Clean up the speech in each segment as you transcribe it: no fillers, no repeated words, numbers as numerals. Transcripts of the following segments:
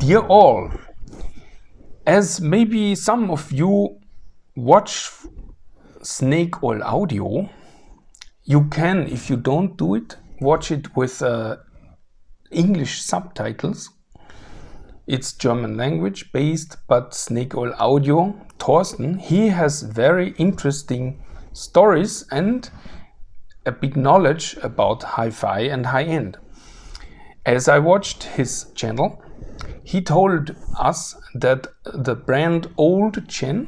Dear all, as maybe some of you watch Snake Oil Audio, you can, if you don't do it, watch it with English subtitles. It's German language based, but Snake Oil Audio, Thorsten, he has very interesting stories and a big knowledge about hi-fi and high-end. As I watched his channel, he told us that the brand OldChen,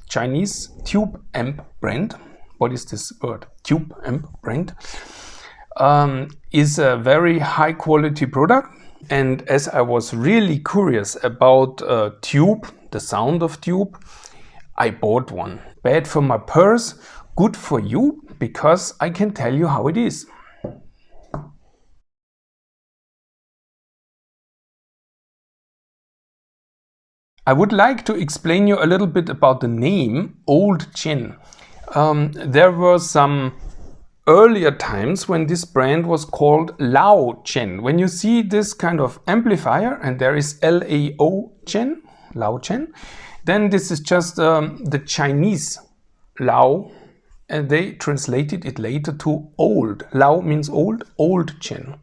Chinese tube amp brand, what is this word? Tube amp brand, is a very high quality product. And as I was really curious about tube, the sound of tube, I bought one. Bad for my purse, good for you, because I can tell you how it is. I would like to explain you a little bit about the name OldChen. There were some earlier times when this brand was called LaoChen. When you see this kind of amplifier and there is LaoChen, LaoChen, then this is just the Chinese Lao, and they translated it later to old. Lao means old, OldChen.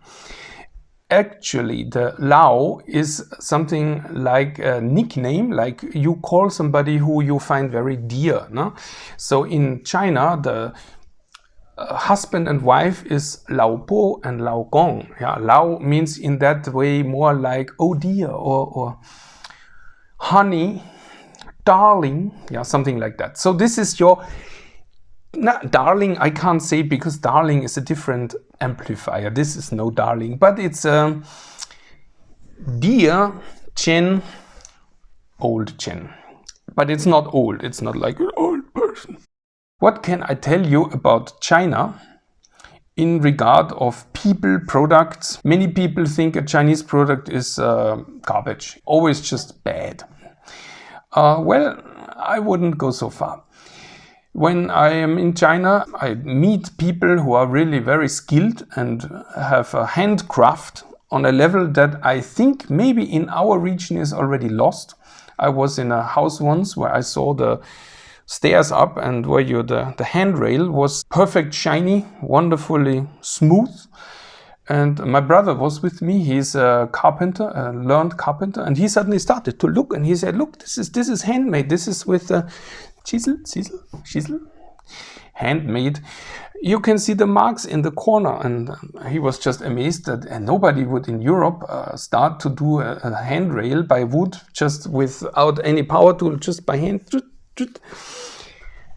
Actually, the Lao is something like a nickname, like you call somebody who you find very dear. No? So in China, the husband and wife is Lao Po and Lao Gong. Yeah, Lao means in that way more like oh dear or honey, darling, yeah, something like that. So this is your darling. I can't say because darling is a different amplifier. This is no darling, but it's a dear Chen, OldChen. But it's not old. It's not like an old person. What can I tell you about China in regard of people, products? Many people think a Chinese product is garbage, always just bad. Well, I wouldn't go so far. When I am in China, I meet people who are really very skilled and have a handcraft on a level that I think maybe in our region is already lost. I was in a house once where I saw the stairs up and where the handrail was perfect shiny, wonderfully smooth. And my brother was with me. He's a carpenter, a learned carpenter, and he suddenly started to look and he said, look, this is handmade. This is with chisel, handmade. You can see the marks in the corner, and he was just amazed that nobody would in Europe start to do a handrail by wood just without any power tool, just by hand.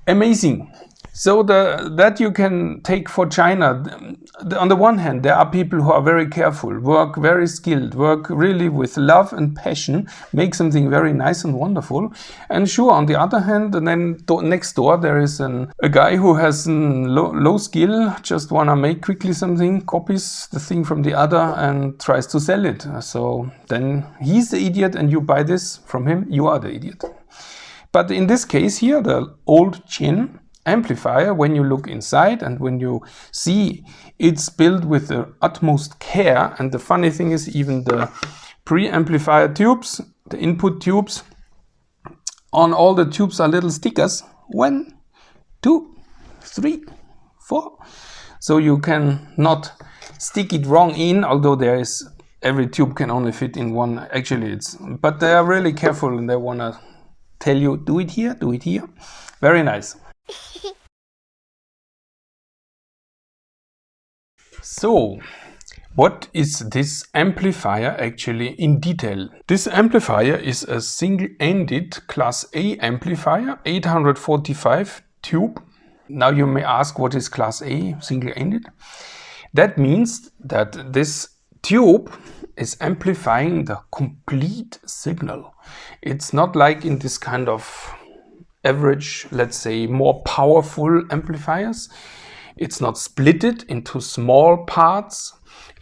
Amazing. So that you can take for China. On the one hand, there are people who are very careful, work very skilled, work really with love and passion, make something very nice and wonderful. And sure, on the other hand, and then next door there is a guy who has low skill, just wanna make quickly something, copies the thing from the other and tries to sell it. So then he's the idiot and you buy this from him, you are the idiot. But in this case here, the OldChen amplifier, when you look inside and when you see it's built with the utmost care, and the funny thing is even the pre-amplifier tubes, the input tubes, on all the tubes are little stickers, 1, 2, 3, 4, so you can not stick it wrong in, although there is every tube can only fit in one. Actually but they are really careful and they want to tell you do it here, very nice. So, what is this amplifier actually in detail? This amplifier is a single-ended Class A amplifier, 845 tube. Now you may ask, what is Class A, single-ended? That means that this tube is amplifying the complete signal. It's not like in this kind of average, let's say, more powerful amplifiers. It's not splitted into small parts,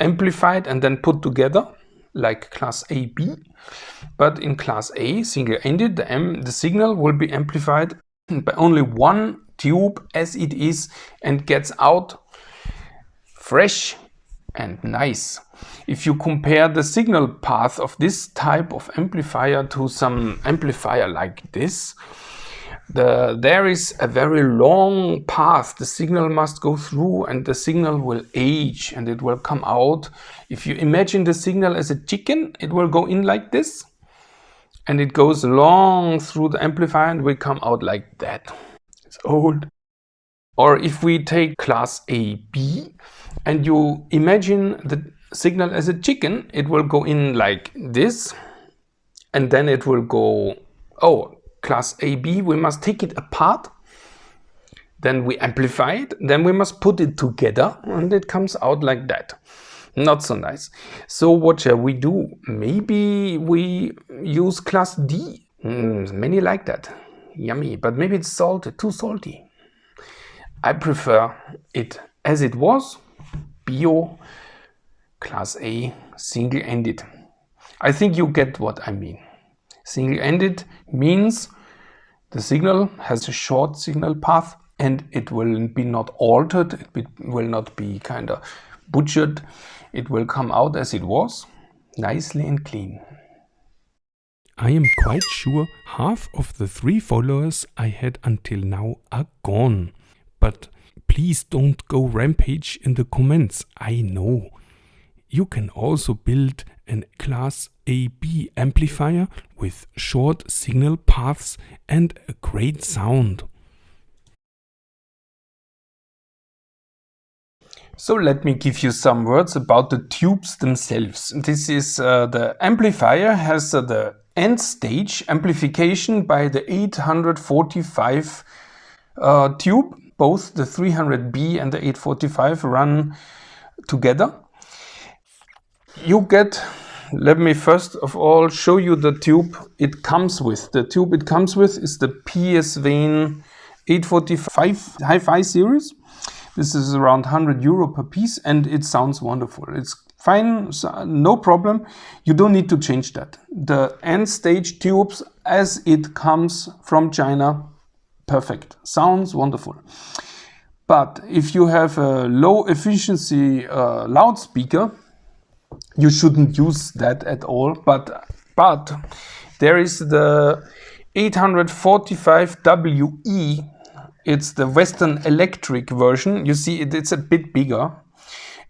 amplified and then put together like Class AB. But in Class A, single-ended, the signal will be amplified by only one tube as it is and gets out fresh and nice. if you compare the signal path of this type of amplifier to some amplifier like this, there is a very long path the signal must go through, and the signal will age and it will come out. If you imagine the signal as a chicken, it will go in like this and it goes long through the amplifier and will come out like that. It's old. Or if we take class AB and you imagine the signal as a chicken, it will go in like this and then it will go, oh, class AB, we must take it apart, then we amplify it, then we must put it together and it comes out like that. Not so nice. So what shall we do? Maybe we use class D. Many like that. Yummy, but maybe it's salty, too salty. I prefer it as it was, bio, class A, single-ended. I think you get what I mean. Single-ended means the signal has a short signal path and it will be not altered, it will not be kind of butchered. It will come out as it was, nicely and clean. I am quite sure half of the 3 followers I had until now are gone. But please don't go rampage in the comments, I know. You can also build an class AB amplifier with short signal paths and a great sound. So let me give you some words about the tubes themselves. This is the amplifier has the end stage amplification by the 845 tube. Both the 300B and the 845 run together. You get, let me first of all show you the tube it comes with. The tube it comes with is the Psvane 845 Hi-Fi series. This is around €100 per piece and it sounds wonderful. It's fine, no problem. You don't need to change that. The end stage tubes as it comes from China, perfect. Sounds wonderful. But if you have a low efficiency loudspeaker, you shouldn't use that at all. But there is the 845WE. It's the Western Electric version. You see, it's a bit bigger.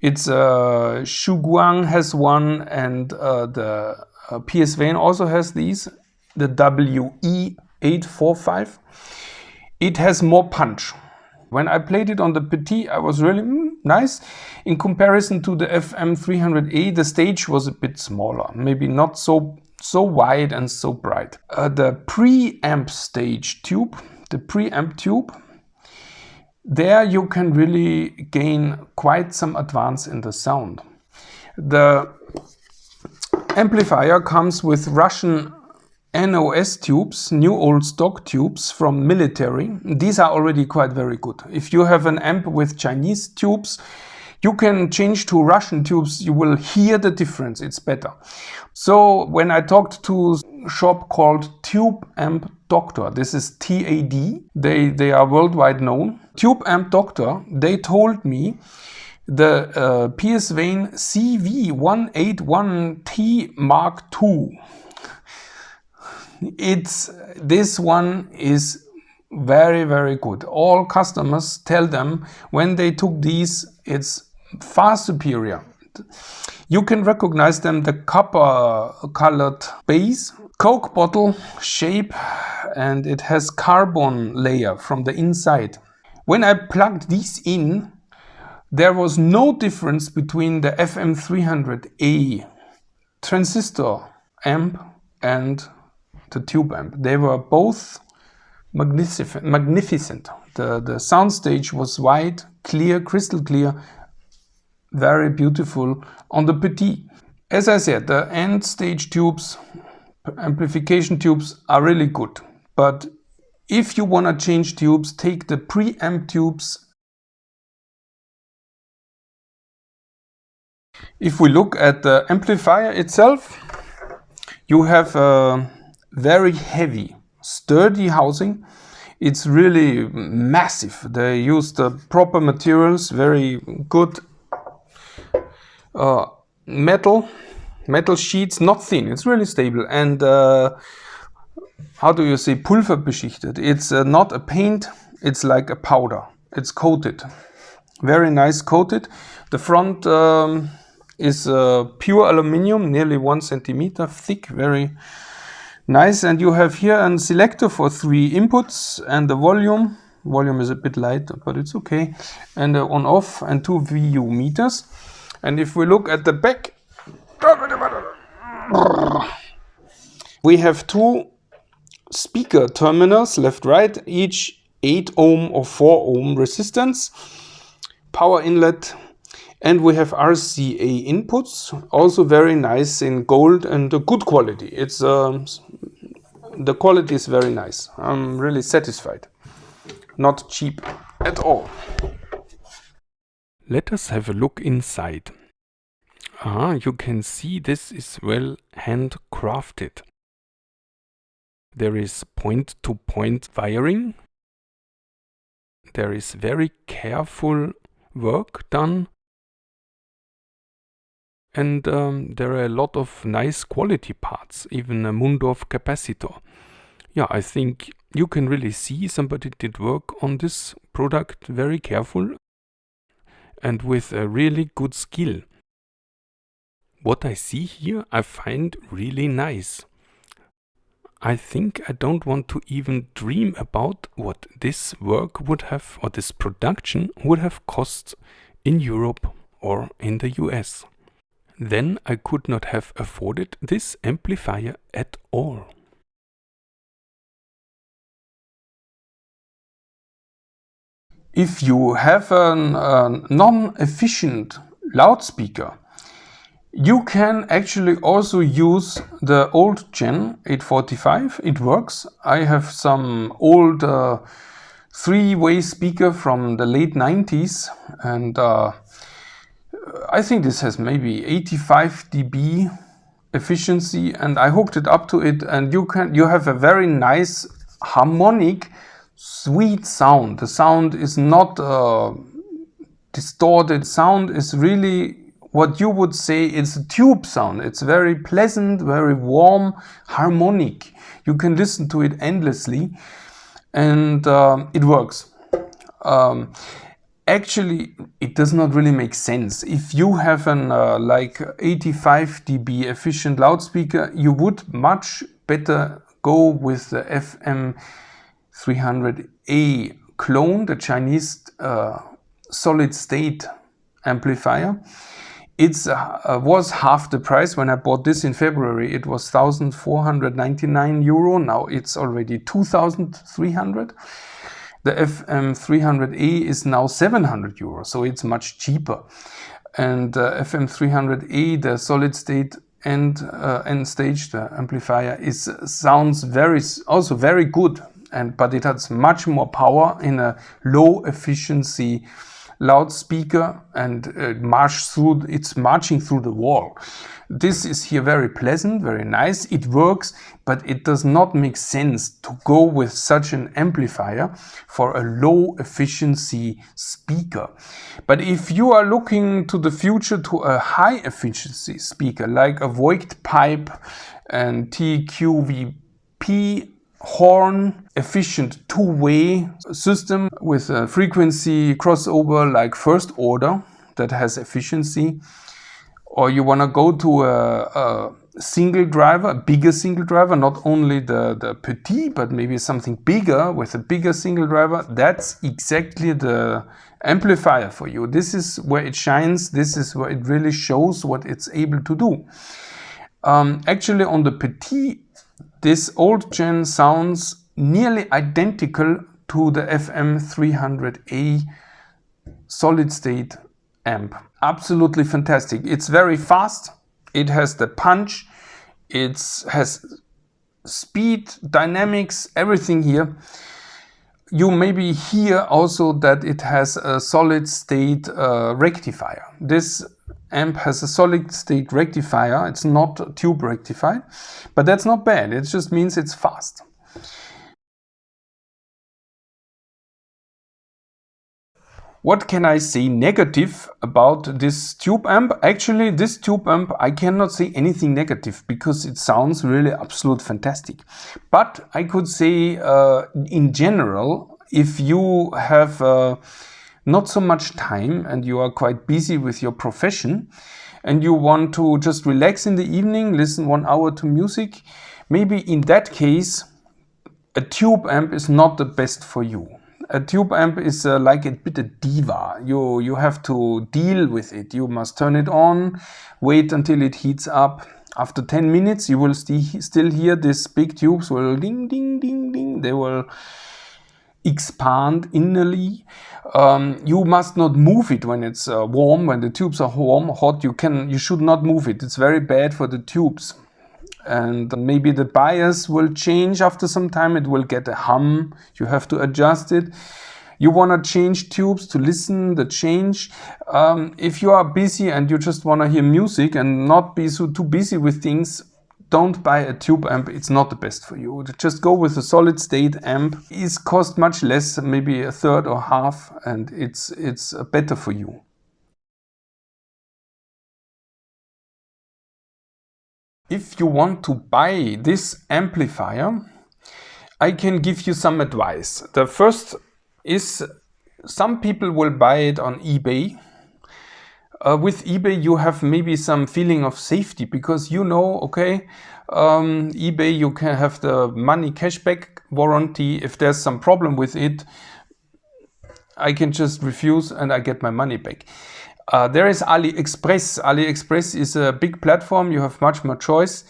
It's Shuguang has one, and the Psvane also has these. The WE845. It has more punch. When I played it on the Petit, I was really nice. In comparison to the FM300A, the stage was a bit smaller, maybe not so wide and so bright. The preamp stage tube, the preamp tube, there you can really gain quite some advance in the sound. The amplifier comes with Russian NOS tubes, new old stock tubes from military. These are already quite very good. If you have an amp with Chinese tubes, you can change to Russian tubes. You will hear the difference. It's better. So when I talked to a shop called Tube Amp Doktor, this is TAD, they are worldwide known. Tube Amp Doktor, they told me the Psvane CV181T Mark II. This one is very, very good. All customers tell them when they took these, it's far superior. You can recognize them, the copper colored base, Coke bottle shape, and it has carbon layer from the inside. When I plugged these in, there was no difference between the FM300A transistor amp and the tube amp. They were both magnificent. The sound stage was wide, clear, crystal clear, very beautiful on the Petit. As I said, the end stage tubes, amplification tubes are really good. But if you want to change tubes, take the preamp tubes. If we look at the amplifier itself, you have a very heavy, sturdy housing. It's really massive. They use the proper materials, very good metal sheets, not thin, it's really stable, and how do you say, pulverbeschichtet. It's not a paint, it's like a powder. It's coated, very nice coated. The front is pure aluminium, nearly 1 centimeter thick, very nice. And you have here a selector for 3 inputs, and the volume is a bit light, but it's okay, and on off, and 2 VU meters. And if we look at the back, we have 2 speaker terminals, left right, each 8 ohm or 4 ohm resistance, power inlet, and we have RCA inputs, also very nice in gold and good quality. It's the quality is very nice. I'm really satisfied. Not cheap at all. Let us have a look inside. You can see this is well handcrafted. There is point-to-point wiring. There is very careful work done. And there are a lot of nice quality parts, even a Mundorf capacitor. Yeah, I think you can really see somebody did work on this product very careful and with a really good skill. What I see here I find really nice. I think I don't want to even dream about what this work would have, or this production would have cost in Europe or in the US. Then I could not have afforded this amplifier at all. If you have a non-efficient loudspeaker, you can actually also use the OldChen 845. It works. I have some old 3-way speaker from the late 90s, and I think this has maybe 85 dB efficiency, and I hooked it up to it, and you have a very nice harmonic, sweet sound. The sound is not distorted. Sound is really what you would say is a tube sound. It's very pleasant, very warm, harmonic. You can listen to it endlessly, and it works. Actually, it does not really make sense. If you have an like 85 dB efficient loudspeaker, you would much better go with the FM300A clone, the Chinese solid state amplifier. It was half the price. When I bought this in February, it was 1,499 euro. Now it's already 2,300. The FM300A is now 700 euro, so it's much cheaper. And FM300A, the solid state end stage, the amplifier, sounds also very good, but it has much more power in a low efficiency loudspeaker, and it's marching through the wall. This is here very pleasant, very nice. It works, but it does not make sense to go with such an amplifier for a low efficiency speaker. But if you are looking to the future to a high efficiency speaker like a Voigt pipe and TQVP horn, efficient 2-way system with a frequency crossover like first order that has efficiency, or you want to go to a single driver, a bigger single driver, not only the petit, but maybe something bigger with a bigger single driver, that's exactly the amplifier for you. This is where it shines. This is where it really shows what it's able to do. Actually, on the petit, this OldChen sounds nearly identical to the FM300A solid state amp. Absolutely fantastic. It's very fast. It has the punch. It has speed, dynamics, everything here. You maybe hear also that it has a solid state rectifier. This amp has a solid state rectifier. It's not tube rectified, but that's not bad. It just means it's fast. What can I say negative about this tube amp? Actually, this tube amp, I cannot say anything negative because it sounds really absolute fantastic. But I could say in general, if you have not so much time and you are quite busy with your profession and you want to just relax in the evening, listen 1 hour to music, maybe in that case, a tube amp is not the best for you. A tube amp is like a bit of diva. You have to deal with it. You must turn it on, wait until it heats up. After 10 minutes, you will still hear these big tubes will ding, ding, ding, ding. They will expand innerly. You must not move it when it's warm. When the tubes are warm, hot, you should not move it. It's very bad for the tubes. And maybe the bias will change after some time. It will get a hum. You have to adjust it. You want to change tubes to listen the change. If you are busy and you just want to hear music and not be too busy with things, don't buy a tube amp. It's not the best for you. Just go with a solid state amp. It costs much less, maybe a third or half, and it's better for you. If you want to buy this amplifier, I can give you some advice. The first is some people will buy it on eBay. With eBay you have maybe some feeling of safety because you know, okay, eBay you can have the money cashback warranty. If there's some problem with it, I can just refuse and I get my money back. There is AliExpress. AliExpress is a big platform. You have much more choice.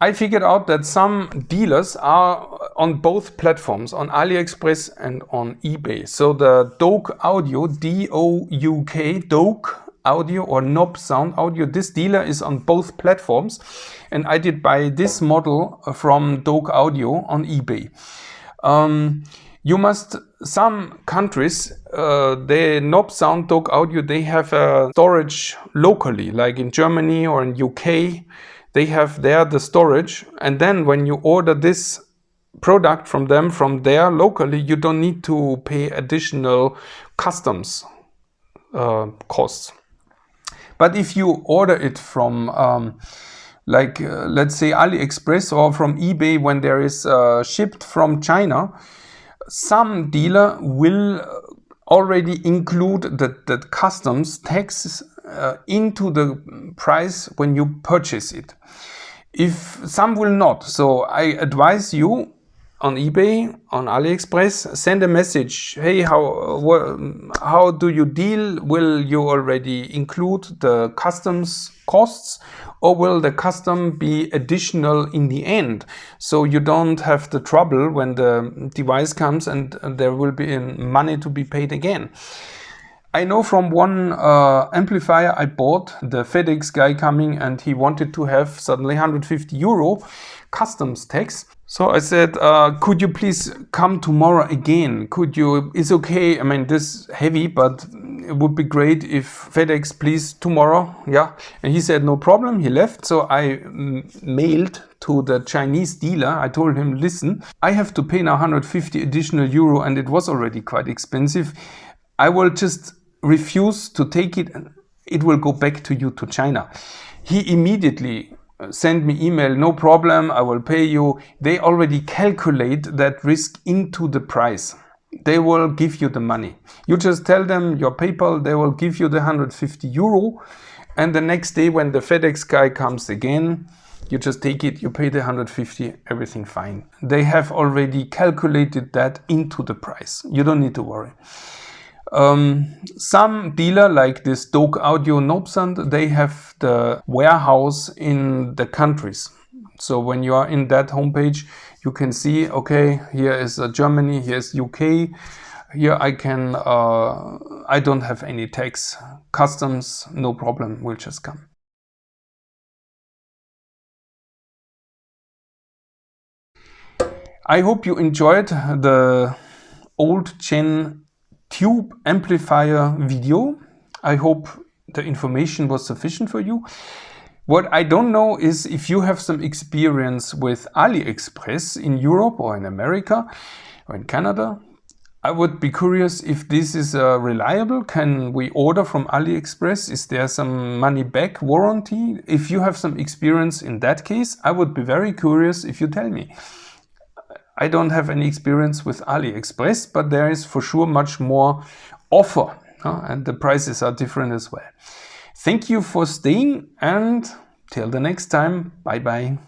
I figured out that some dealers are on both platforms, on AliExpress and on eBay. So the Douk Audio, D-O-U-K, Douk Audio or Knob Sound Audio, this dealer is on both platforms. And I did buy this model from Douk Audio on eBay. Some countries, the Knob Sound Douk Audio, they have a storage locally, like in Germany or in UK, they have there the storage. And then when you order this product from them from there locally, you don't need to pay additional customs costs. But if you order it from let's say AliExpress or from eBay when there is shipped from China, some dealer will already include the customs tax into the price when you purchase it. If some will not, so I advise you on eBay, on AliExpress, send a message. Hey, how do you deal? Will you already include the customs costs, or will the custom be additional in the end? So you don't have the trouble when the device comes and there will be money to be paid again. I know from one amplifier I bought, the FedEx guy coming and he wanted to have suddenly 150 euro customs tax. So I said, could you please come tomorrow again? It's okay, I mean, this is heavy, but it would be great if FedEx please tomorrow, yeah. And he said, no problem, he left. So I mailed to the Chinese dealer. I told him, listen, I have to pay now 150 additional euro and it was already quite expensive. I will just refuse to take it and it will go back to you to China. He immediately send me email, no problem, I will pay you. They already calculate that risk into the price. They will give you the money. You just tell them your PayPal, they will give you the 150 euro. And the next day when the FedEx guy comes again, you just take it, you pay the 150, everything fine. They have already calculated that into the price. You don't need to worry. Some dealer like this Douk Audio Knob Sound, they have the warehouse in the countries. So when you are in that homepage, you can see, okay, here is Germany, here is UK, here I don't have any tax, customs, no problem, will just come. I hope you enjoyed the OldChen tube amplifier video. I hope the information was sufficient for you. What I don't know is if you have some experience with AliExpress in Europe or in America or in Canada. I would be curious if this is reliable. Can we order from AliExpress? Is there some money back warranty? If you have some experience in that case, I would be very curious if you tell me. I don't have any experience with AliExpress, but there is for sure much more offer, and the prices are different as well. Thank you for staying, and till the next time, bye bye.